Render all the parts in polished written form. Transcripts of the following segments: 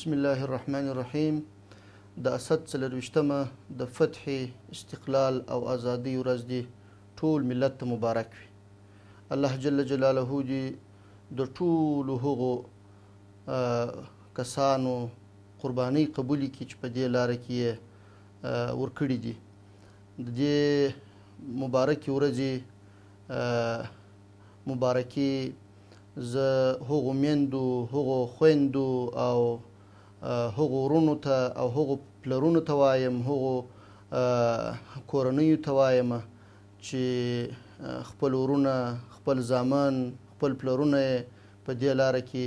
بسم الله الرحمن الرحیم. د اسد 24مه د فتح، استقلال او ازادۍ ورځ دې ټول ملت ته مبارک وي. الله جل جلاله دې د ټولو هغو کسانو قربانۍ قبولې کړي چې په دې لاره کې یې ورکړي دي. د دې مبارکې ورځې مبارکي زه هغو میندو، هغو خویندو او هغو ورونو ته او هغو پلرونو ته وایم، هغو کورنیو ته وایم چې خپل ورونه، خپل زامن، خپل پلرونه یې په دې لاره کې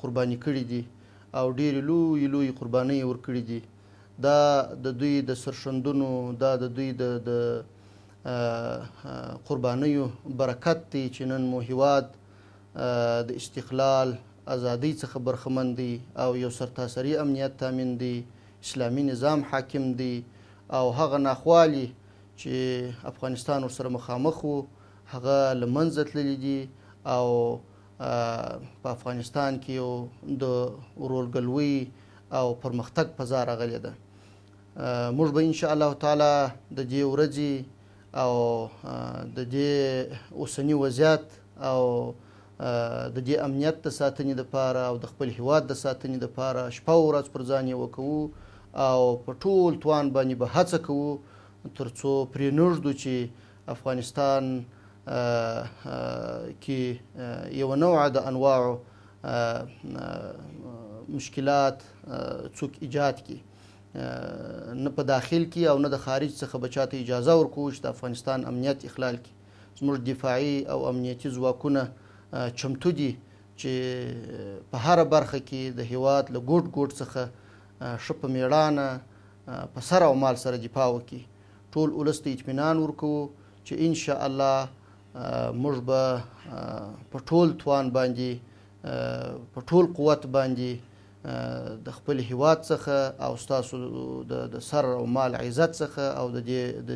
قرباني کړي دي او ډېرې لویې لویې قربانۍ یې ورکړي دي. دا د دوی د سرښندنو، دا د دوی د قربانیو برکت دی چې نن مو هیواد د استقلال، ازادۍ څخه برخمن دی او یو سرتاسري امنیت تامین دی، اسلامي نظام حاکم دی او هغه ناخوالي چې افغانستان ورسره مخامخ و هغه له منځه تللي دي او په افغانستان کې یو د ورورګلوۍ او پرمختګ فضا راغلې ده. موږ به انشاءالله تعالی د دې ورځې او د دې اوسني وضعیت او د دې امنیت د ساتنې دپاره او د خپل هیواد د ساتنې دپاره شپه او ورځ پر ځان یې وکوو او په ټول توان باندې به هڅه کوو تر څو پرېنږدو چې افغانستان کې یوه نوعه د انواعو مشکلات څوک ایجاد کړي، نه په داخل کې او نه د خارج څخه به چاته اجازه ورکوو چې د افغانستان امنیت اخلال کړي. زموږ دفاعي او امنیتي ځواکونه چمتو دي چې په هره برخه کې د هیواد له ګوټ ګوټ څخه ښه په میړانه په سر او مال سره دفاع وکړي. ټول ولس ته اطمینان ورکوو چې انشاءالله موږ به په ټول توان باندې، په ټول قوت باندې د خپل هیواد څخه او ستاسو د سر او مال عزت څخه او د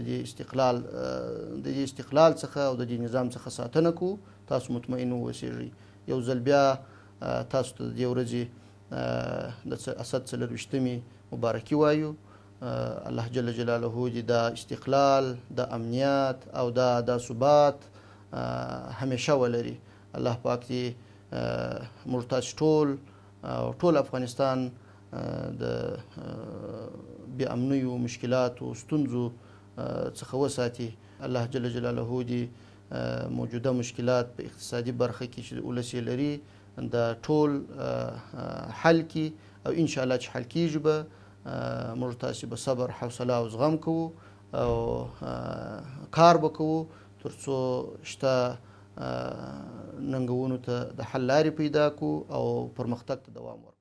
دې استقلال څخه او د دې نظام څخه ساتنه کوو. تاسو مطمئن واوسیږئ. یو ځل بیا تاسو ته د دې ورځې د اسد 24مې مبارکي وایو. الله جل جلاله دې دا استقلال، د امنیت او دا ثبات همیشه ولري. الله پاک دې موږ تاسو ټول افغانستان د بې امنیو، مشکلاتو، ستونزو څخه وساتي. الله جل جلاله دې موجوده مشکلات په اقتصادي برخه کې چې ولس یې لري دا ټول حل کړي او انشاءالله چې حل کېږي به موږ تاسې به صبر، حوصله او زغم کوو او کار به کوو تر څو شته ننګونو ته د حل لارې پیدا کړو او پرمختګ ته دوام ورکړو.